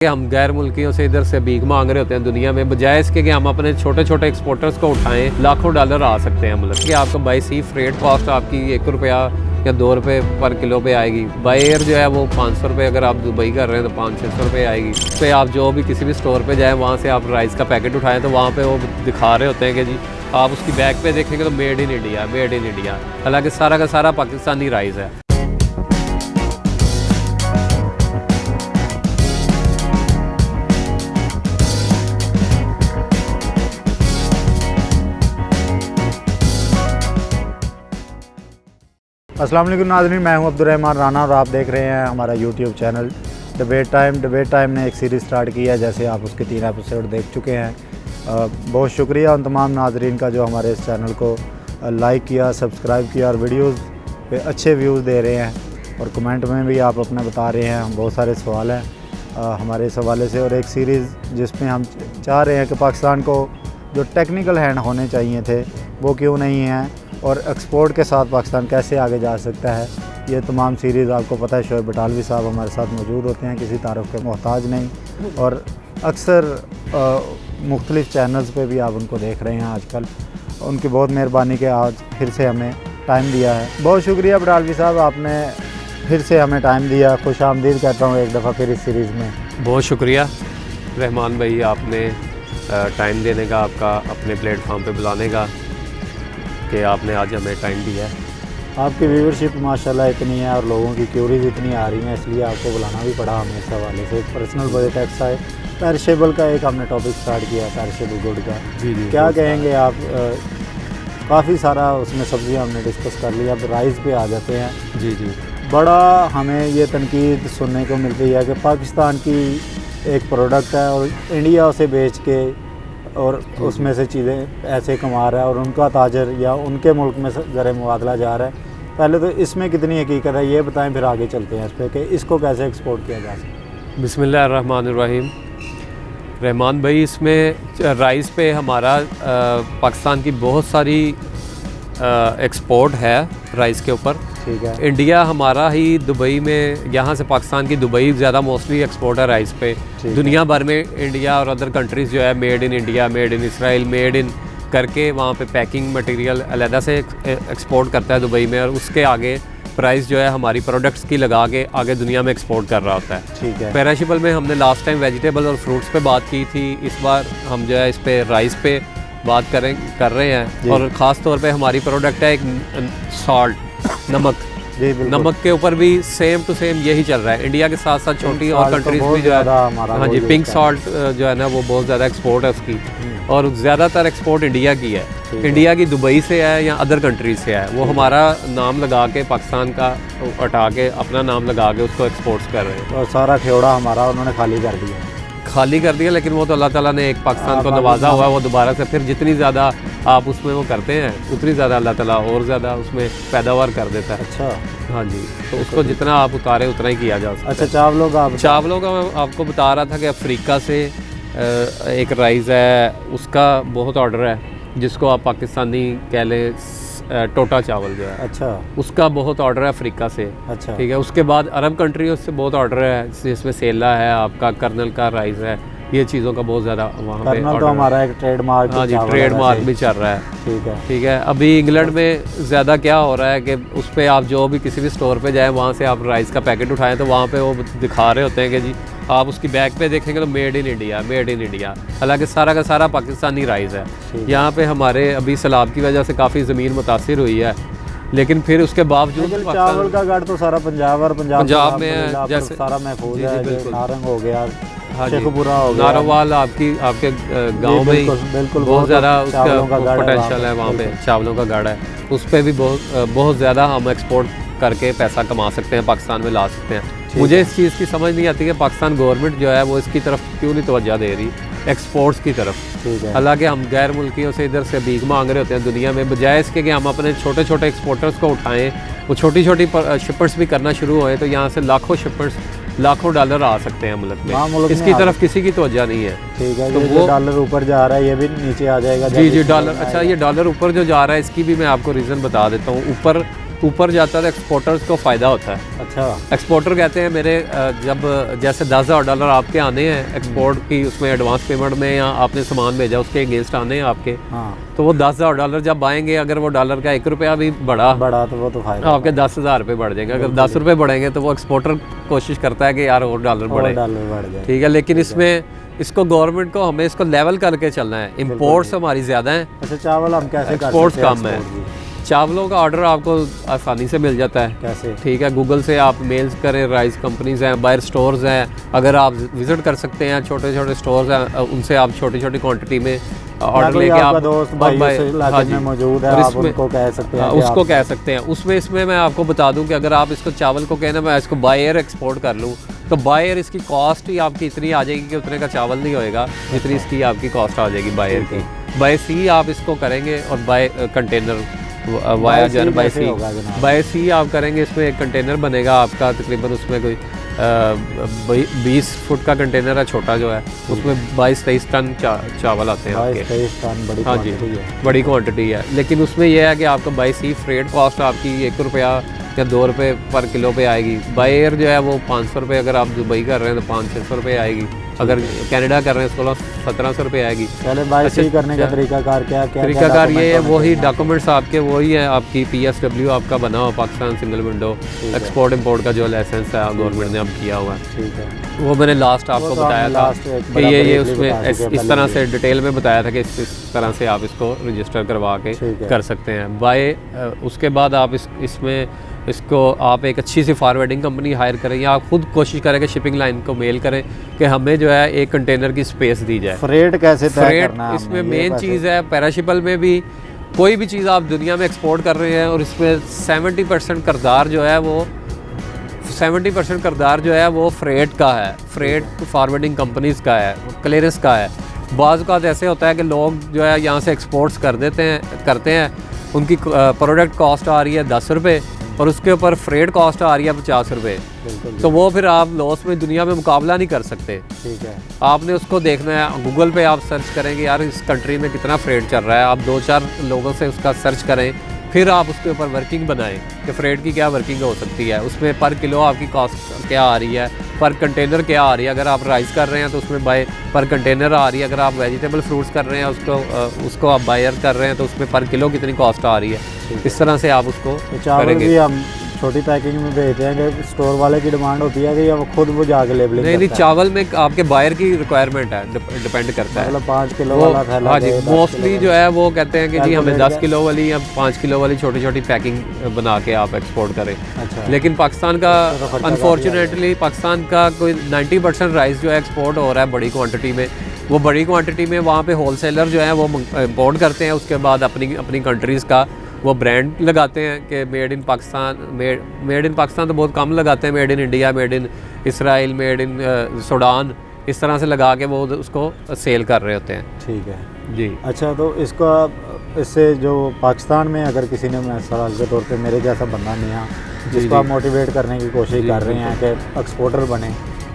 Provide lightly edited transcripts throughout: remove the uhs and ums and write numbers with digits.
कि हम गैर मुल्कियों से इधर से भीख मांग रहे होते हैं दुनिया में, बजाय इसके कि हम अपने छोटे छोटे एक्सपोर्टर्स को उठाएं, लाखों डॉलर आ सकते हैं। मतलब कि आपको बाई सी फ्रेट कॉस्ट आपकी ₹1 या ₹2 पर किलो पे आएगी। बाई एयर जो है वो ₹500, अगर आप दुबई कर रहे हैं तो ₹500-600 आएगी। उस पर आप जो भी किसी भी स्टोर पे जाएँ, वहाँ से आप राइस का पैकेट उठाएँ तो वहाँ पे वो दिखा रहे होते हैं कि जी आप उसकी बैग पे देखेंगे तो made in India, made in India. हालांकि सारा का सारा पाकिस्तानी राइस है। अस्सलाम वालेकुम नाज़रीन, मैं हूं अब्दुर्रहमान राना और आप देख रहे हैं हमारा यूट्यूब चैनल डिबेट टाइम ने एक सीरीज़ स्टार्ट की है, जैसे आप उसके 3 एपिसोड देख चुके हैं। बहुत शुक्रिया उन तमाम नाज़रीन का जो हमारे इस चैनल को लाइक किया, सब्सक्राइब किया और वीडियोस पे अच्छे व्यूज़ दे रहे हैं और कमेंट में भी आप अपने बता रहे हैं। बहुत सारे सवाल हैं हमारे इस हवाले से और एक सीरीज़ जिसमें हम चाह रहे हैं कि पाकिस्तान को जो टेक्निकल हैंड होने चाहिए थे वो क्यों नहीं हैं और एक्सपोर्ट के साथ पाकिस्तान कैसे आगे जा सकता है। ये तमाम सीरीज़ आपको पता है, शोएब बटालवी साहब हमारे साथ मौजूद होते हैं, किसी तारुफ के मोहताज नहीं, और अक्सर मुख्तलिफ़ चैनल्स पे भी आप उनको देख रहे हैं आजकल। उनकी बहुत मेहरबानी कि आज फिर से हमें टाइम दिया है। बहुत शुक्रिया बटालवी साहब, आपने फिर से हमें टाइम दिया। खुश आमदीद कहता हूँ एक दफ़ा फिर इस सीरीज़ में। बहुत शुक्रिया रहमान भाई, आपने टाइम देने का, आपका अपने प्लेटफॉर्म पे बुलाने का, कि आपने आज हमें टाइम दिया है। आपकी व्यूवरशिप माशाल्लाह इतनी है और लोगों की क्यूरीज इतनी आ रही हैं, इसलिए आपको बुलाना भी पड़ा हमें इस हवाले से। पर्सनल बजट टैक्स आए, पेरिशेबल का एक हमने टॉपिक स्टार्ट किया, पेरिशेबल गुड का। जी क्या कहेंगे आप? काफ़ी सारा उसमें सब्जियां हमने डिस्कस कर लिया, अब राइस पे आ जाते हैं। जी बड़ा हमें ये तनकीद सुनने को मिलती है कि पाकिस्तान की एक प्रोडक्ट है और इंडिया उसे बेच के और उसमें से चीज़ें ऐसे कमा रहा है और उनका ताजर या उनके मुल्क में ज़र मुबादला जा रहा है। पहले तो इसमें कितनी हकीकत है ये बताएं, फिर आगे चलते हैं इस पर कि इसको कैसे एक्सपोर्ट किया जा सकता है। बिस्मिल्लाहिर्रहमानिर्रहीम। रहमान भाई, इसमें राइस पे हमारा पाकिस्तान की बहुत सारी एक्सपोर्ट है राइस के ऊपर। ठीक है। इंडिया हमारा ही दुबई में, यहाँ से पाकिस्तान की दुबई ज़्यादा मोस्टली एक्सपोर्ट है राइस पे। दुनिया भर में इंडिया और अदर कंट्रीज़ जो है made in India, made in Israel, made in करके वहाँ पे पैकिंग मटेरियल अलहदा से एक्सपोर्ट करता है दुबई में, और उसके आगे प्राइस जो है हमारी प्रोडक्ट्स की लगा के आगे दुनिया में एक्सपोर्ट कर रहा होता है। ठीक है। पेरिशेबल में हमने लास्ट टाइम वेजिटेबल और फ्रूट्स पे बात की थी, इस बार हम जो है इस पे राइस पे बात कर रहे हैं। और ख़ास तौर पे हमारी प्रोडक्ट है एक सॉल्ट, नमक। नमक के ऊपर भी सेम टू सेम यही चल रहा है। इंडिया के साथ साथ छोटी और कंट्रीज भी जो है, हाँ जी, पिंक सॉल्ट जो है ना वो बहुत ज़्यादा एक्सपोर्ट है उसकी, और ज़्यादातर एक्सपोर्ट इंडिया की है। इंडिया की दुबई से है या अदर कंट्रीज से है, वो हमारा नाम लगा के पाकिस्तान का हटा के अपना नाम लगा के उसको एक्सपोर्ट्स कर रहे हैं। और सारा खेवड़ा हमारा उन्होंने खाली कर दिया, लेकिन वो तो अल्लाह ताला ने एक पाकिस्तान को नवाजा हुआ है, वो दोबारा से फिर जितनी ज़्यादा आप उसमें वो करते हैं उतनी ज़्यादा अल्लाह ताला और ज़्यादा उसमें पैदावार कर देता है। अच्छा। हाँ जी, तो उसको जितना आप उतारे उतना ही किया जा सकता है। अच्छा, चावलों का मैं आपको बता रहा था कि अफ्रीका से एक राइस है, उसका बहुत ऑर्डर है, जिसको आप पाकिस्तानी कह लें टोटा चावल जो है। अच्छा। उसका बहुत ऑर्डर है अफ्रीका से। अच्छा। ठीक है। उसके बाद अरब कंट्रियों से बहुत ऑर्डर है, जिसमें सेला है, आपका कर्नल का राइस है, ये चीज़ों का बहुत ज़्यादा वहाँ पे कर्नल तो हमारा एक ट्रेडमार्क। हाँ जी, ट्रेडमार्क भी चल रहा है। ठीक है। अभी इंग्लैंड में ज़्यादा क्या हो रहा है कि उस पर आप जो भी किसी भी स्टोर पे जाएँ, वहाँ से आप राइस का पैकेट उठाएँ तो वहाँ पे वो दिखा रहे होते हैं कि जी आप उसकी बैग पे देखेंगे तो made in India, made in India. हालांकि सारा का सारा पाकिस्तानी राइस है। यहाँ पे हमारे अभी सैलाब की वजह से काफ़ी ज़मीन मुतासिर हुई है, लेकिन फिर उसके बावजूद चावल का गढ़ तो सारा पंजाब और पंजाब में है, जैसे सारा महफूज है। नारंग हो गया, हाँ, शेखपुरा हो गया, नारोवाल आपके गांव में बिल्कुल बहुत ज़्यादा उसका पोटेंशियल है। वहाँ पे चावलों का गढ़ है, उस पर भी बहुत ज़्यादा हम एक्सपोर्ट करके पैसा कमा सकते हैं, पाकिस्तान में ला सकते हैं। मुझे इस चीज़ की समझ नहीं आती कि पाकिस्तान गवर्नमेंट जो है वो इसकी तरफ क्यों नहीं तवज्जो दे रही, एक्सपोर्ट्स की तरफ। हालांकि हम गैर मुल्कियों से इधर से भीख मांग रहे होते हैं दुनिया में, बजाय इसके कि हम अपने छोटे छोटे एक्सपोर्टर्स को उठाएं, वो छोटी छोटी शिपर्स भी करना शुरू हुए तो यहाँ से लाखों शिपर्स, लाखों डॉलर आ सकते हैं मुल्क में। इसकी तरफ किसी की तवज्जो नहीं है। ठीक है। तो वो डॉलर ऊपर जा रहा है, ये भी नीचे आ जाएगा। जी डॉलर। अच्छा, ये डॉलर ऊपर जो जा रहा है इसकी भी मैं आपको रीज़न बता देता हूँ। ऊपर ऊपर जाता है तो एक्सपोर्टर्स को फ़ायदा होता है। अच्छा। एक्सपोर्टर कहते हैं मेरे जब जैसे $10,000 आपके आने हैं एक्सपोर्ट की, उसमें एडवांस पेमेंट में या आपने सामान भेजा उसके अगेंस्ट आने हैं आपके, हाँ। तो वो $10,000 जब आएंगे, अगर वो डॉलर का 1 रुपया भी बढ़ा तो वो तो फायदा, आपके 10,000 रुपये बढ़ जाएंगे। अगर 10 रुपये बढ़ेंगे तो वो एक्सपोर्टर कोशिश करता है कि यार और डॉलर बढ़े, बढ़ जाए। ठीक है। लेकिन इसमें इसको गवर्नमेंट को हमें इसको लेवल करके चलना है। इंपोर्ट्स हमारी ज़्यादा हैं। अच्छा, चावल हम कैसे कर एक्सपोर्ट्स सकते हैं? कम है। चावलों का ऑर्डर आपको आसानी से मिल जाता है। कैसे? ठीक है, गूगल से आप मेल्स करें, राइस कंपनीज हैं, बायर स्टोर्स हैं, अगर आप विजिट कर सकते हैं छोटे छोटे स्टोर्स हैं, उनसे आप छोटी छोटी क्वांटिटी में ऑर्डर लेके आप दोस्त भाई में मौजूद है, आप उनको कह सकते हैं, उसको कह सकते हैं। उसमें मैं आपको बता दूं कि अगर आप इसको चावल को कहना मैं इसको बाय एयर एक्सपोर्ट कर लूँ तो बाय एयर इसकी कॉस्ट ही आपकी इतनी आ जाएगी कि उतने का चावल नहीं होएगा जितनी इसकी आपकी कॉस्ट आ जाएगी बाय एयर की। बाय सी आप इसको करेंगे और बाय कंटेनर वाया जो है बाय सी आप करेंगे, इसमें एक कंटेनर बनेगा आपका तकरीबन, उसमें कोई 20 फुट का कंटेनर है छोटा जो है, उसमें 22-23 टन चावल आते हैं आपके। हाँ जी, बड़ी क्वांटिटी है। लेकिन उसमें यह है कि आपका बाय सी फ्रेट कॉस्ट आपकी 1 रुपया या 2 रुपये पर किलो पे आएगी। बाय एयर जो है वो 500 रुपये, अगर आप दुबई कर रहे हैं तो 500-600 रुपये आएगी, अगर कनाडा कर रहे हैं 1600-1700 रुपये आएगी। पहले बाय सी करने का तरीकाकार क्या तरीकाकार ये है, वही डॉक्यूमेंट्स आपके वही है, आपकी PSW आपका बना हुआ Pakistan single window export import का जो लाइसेंस है गवर्नमेंट ने अब किया हुआ है, ठीक है। वो मैंने लास्ट आपको बताया था कि ये उसमें इस तरह से डिटेल में बताया था कि इस तरह से आप इसको रजिस्टर करवा के कर सकते हैं। बाय उसके बाद आप इसको आप एक अच्छी सी फॉरवर्डिंग कंपनी हायर करें या आप खुद कोशिश करें कि शिपिंग लाइन को मेल करें कि हमें जो है एक कंटेनर की स्पेस दी जाए। फ्रेट कैसे तय करना है? इसमें मेन चीज़ है, पैराशिपल में भी कोई भी चीज़ आप दुनिया में एक्सपोर्ट कर रहे हैं और इसमें 70% किरदार जो है वो 70% किरदार जो है वो फ्रेट का है, फ्रेट फॉरवर्डिंग कंपनीज़ का है, क्लियरेंस का है। बाज़ का ऐसे होता है कि लोग जो है यहाँ से एक्सपोर्ट्स करते हैं, उनकी प्रोडक्ट कॉस्ट आ रही है 10 रुपये और उसके ऊपर फ्रेट कॉस्ट आ रही है 50 रुपये, तो वो फिर आप लॉस में दुनिया में मुकाबला नहीं कर सकते। ठीक है, आपने उसको देखना है, गूगल पे आप सर्च करेंगे यार इस कंट्री में कितना फ्रेट चल रहा है, आप 2-4 लोगों से उसका सर्च करें, फिर आप उसके ऊपर वर्किंग बनाएं कि फ्रेट की क्या वर्किंग हो सकती है, उसमें पर किलो आपकी कॉस्ट क्या आ रही है, पर कंटेनर क्या आ रही है। अगर आप राइस कर रहे हैं तो उसमें बाय पर कंटेनर आ रही है, अगर आप वेजिटेबल फ्रूट्स कर रहे हैं उसको आप बायर कर रहे हैं तो उसमें पर किलो कितनी कॉस्ट आ रही है। इस तरह से आप उसको करेंगे। हम छोटी पैकिंग में भेजते हैं कि स्टोर वाले की डिमांड होती है कि या वो खुद वो जाके लेबलिंग नहीं, चावल में आपके बायर की रिक्वायरमेंट है, डिपेंड करता है। मतलब 5 किलो वाला थैला, हाँ जी, मोस्टली जो है वो कहते हैं कि जी हमें 10 किलो वाली या 5 किलो वाली छोटी छोटी पैकिंग बना के आप एक्सपोर्ट करें। अच्छा। लेकिन पाकिस्तान का अनफॉर्चुनेटली पाकिस्तान का कोई 90% राइस जो है एक्सपोर्ट हो रहा है बड़ी क्वांटिटी में। वो बड़ी क्वांटिटी में वहाँ पे होलसेलर जो है वो इम्पोर्ट करते हैं, उसके बाद अपनी कंट्रीज़ का वो ब्रांड लगाते हैं कि made in Pakistan, made in Pakistan तो बहुत कम लगाते हैं, made in India, made in Israel, made in Sudan, इस तरह से लगा के वो उसको सेल कर रहे होते हैं। ठीक है जी। अच्छा, तो इससे जो पाकिस्तान में अगर किसी ने मिसाल के तौर पे मेरे जैसा बंदा नहीं है जिसको आप मोटिवेट करने की कोशिश कर रहे हैं कि एक्सपोर्टर बने,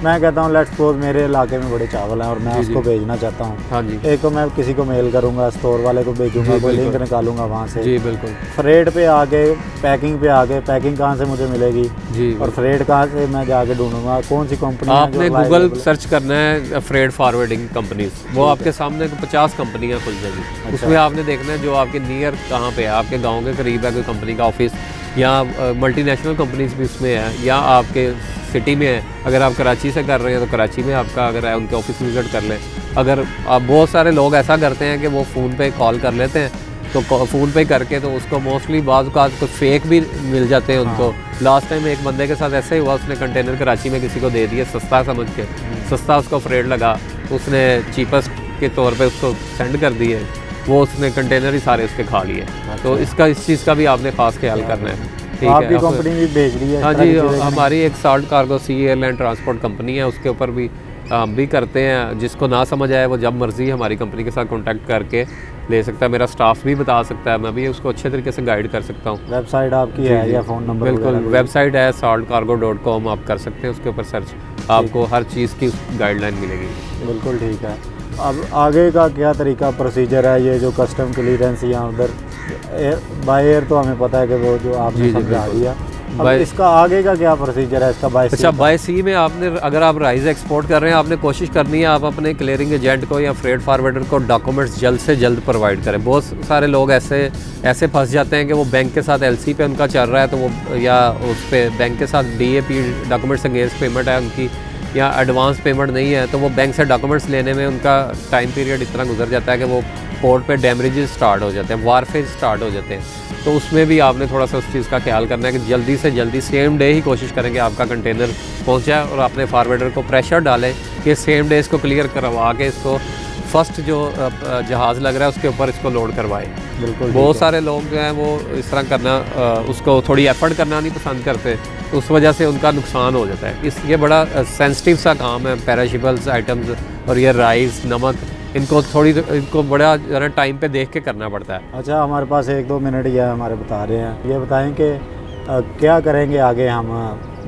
मैं कहता हूँ लेट्स सपोज मेरे इलाके में बड़े चावल हैं और मैं उसको भेजना चाहता हूँ। हाँ जी। एक तो मैं किसी को मेल करूँगा, स्टोर वाले को भेजूँगा, कोई लिंक निकालूंगा वहाँ से। जी बिल्कुल। फ्रेट पे आगे, पैकिंग पे आगे, पैकिंग कहाँ से मुझे मिलेगी जी, और फ्रेट कहाँ से मैं जाके ढूंढूंगा, कौन सी कंपनी? आपने गूगल सर्च करना है फ्रेट फॉरवर्डिंग कंपनीज, वो आपके सामने 50 कंपनियाँ खुल जाएगी। अच्छा। उसमें आपने देखना है जो आपके नियर कहाँ पे है, आपके गाँव के करीब है कोई कंपनी का ऑफिस, या मल्टीनेशनल कंपनीज भी उसमें है, या आपके सिटी में है। अगर आप कराची से कर रहे हैं तो कराची में आपका अगर है उनके ऑफिस विजिट कर लें। अगर आप बहुत सारे लोग ऐसा करते हैं कि वो फ़ोन पे कॉल कर लेते हैं, तो फ़ोन पे करके तो उसको मोस्टली बाज़ का कुछ फेक भी मिल जाते हैं उनको। लास्ट टाइम एक बंदे के साथ ऐसा ही हुआ, उसने कंटेनर कराची में किसी को दे दिया सस्ता समझ के, सस्ता उसको फ्रेट लगा, उसने चीपेस्ट के तौर पे उसको सेंड कर दिए, वो उसने कंटेनर ही सारे उसके खा लिए। तो इस चीज़ का भी आपने ख़ास ख्याल करना है। आपकी कंपनी भी भेज रही है? हाँ जी, हमारी एक साल्ट कार्गो सी एयरलाइन ट्रांसपोर्ट कंपनी है, उसके ऊपर भी हम भी करते हैं। जिसको ना समझ आए वो जब मर्ज़ी हमारी कंपनी के साथ कांटेक्ट करके ले सकता है, मेरा स्टाफ भी बता सकता है, मैं भी उसको अच्छे तरीके से गाइड कर सकता हूँ। वेबसाइट आपकी है या फ़ोन नंबर? बिल्कुल, वेबसाइट है saltcargo.com, आप कर सकते हैं उसके ऊपर सर्च, आपको हर चीज़ की गाइडलाइन मिलेगी। बिल्कुल ठीक है। अब आगे का क्या तरीका प्रोसीजर है, ये जो कस्टम क्लियरेंस या उधर बाय एयर तो हमें पता है कि वो जो आपने जी, समझा बिल्कुल। दिया। अब बाय- इसका आगे का क्या प्रोसीजर है इसका बाय सी अच्छा, का? बाय सी में आपने, अगर आप राइस एक्सपोर्ट कर रहे हैं, आपने कोशिश करनी है आप अपने क्लियरिंग एजेंट को या फ्रेट फारवर्डर को डॉक्यूमेंट्स जल्द से जल्द प्रोवाइड करें। बहुत सारे लोग ऐसे फंस जाते हैं कि वो बैंक के साथ एलसी पे उनका चल रहा है, तो वो या उस पे बैंक के साथ डीएपी डॉक्यूमेंट्स अगेंस्ट पेमेंट है उनकी, या एडवांस पेमेंट नहीं है, तो वो बैंक से डॉक्यूमेंट्स लेने में उनका टाइम पीरियड इतना गुजर जाता है कि वो पोर्ट पे डैमेजेस स्टार्ट हो जाते हैं, वारफेज स्टार्ट हो जाते हैं। तो उसमें भी आपने थोड़ा सा उस चीज़ का ख्याल करना है कि जल्दी से जल्दी सेम डे ही कोशिश करें कि आपका कंटेनर पहुंच जाए, और अपने फारवर्डर को प्रेशर डालें कि सेम डे इसको क्लियर करवा के इसको फर्स्ट जो जहाज़ लग रहा है उसके ऊपर इसको लोड करवाएं। बिल्कुल बहुत सारे लोग जो हैं वो इस तरह करना, उसको थोड़ी एफर्ट करना नहीं पसंद करते, तो उस वजह से उनका नुकसान हो जाता है। ये बड़ा सेंसिटिव सा काम है, पेरिशेबल्स आइटम्स और ये राइस, नमक, इनको बड़ा ज़रा टाइम पे देख के करना पड़ता है। अच्छा, हमारे पास 1-2 मिनट ये हमारे बता रहे हैं, ये बताएं कि क्या करेंगे आगे हम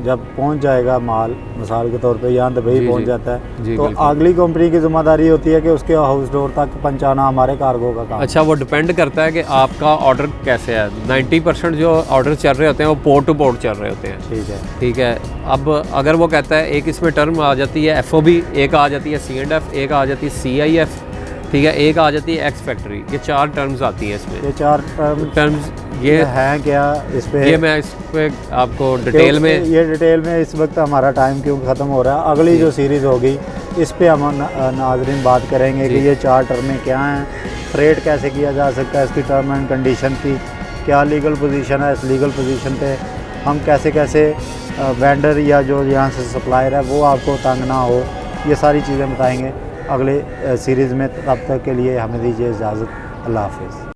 जब पहुंच जाएगा माल, मिसाल के तौर पे यहाँ दुबई जी, पहुंच जी। जाता जी, है, तो बिल्कुल। अगली कंपनी की जिम्मेदारी होती है कि उसके हाउस डोर तक पहुंचाना हमारे कार्गो का काम। अच्छा, वो डिपेंड करता है कि आपका ऑर्डर कैसे है। 90% जो ऑर्डर चल रहे होते हैं वो पोर्ट टू पोर्ट चल रहे होते हैं। ठीक है। ठीक है, अब अगर वो कहता है, एक इसमें टर्म आ जाती है FOB, एक आ जाती है C&F, एक आ जाती है CIF, ठीक है, एक आ जाती है एक्स फैक्ट्री। ये 4 टर्म्स आती हैं इसमें। ये 4 टर्म्स ये हैं क्या इस पे? ये मैं इस पे आपको डिटेल में, ये डिटेल में इस वक्त हमारा टाइम क्यों ख़त्म हो रहा है, अगली जो सीरीज़ होगी इस पे हम नाजरीन बात करेंगे कि ये 4 टर्में क्या हैं, फ्रेट कैसे किया जा सकता है, इसकी टर्म एंड कंडीशन की क्या लीगल पोजीशन है, इस लीगल पोजीशन पे हम कैसे कैसे वेंडर या जो यहाँ से सप्लायर है वो आपको तंग ना हो, ये सारी चीज़ें बताएंगे अगले सीरीज़ में। तब तक के लिए हमें दीजिए इजाज़त। अल्लाह हाफिज़।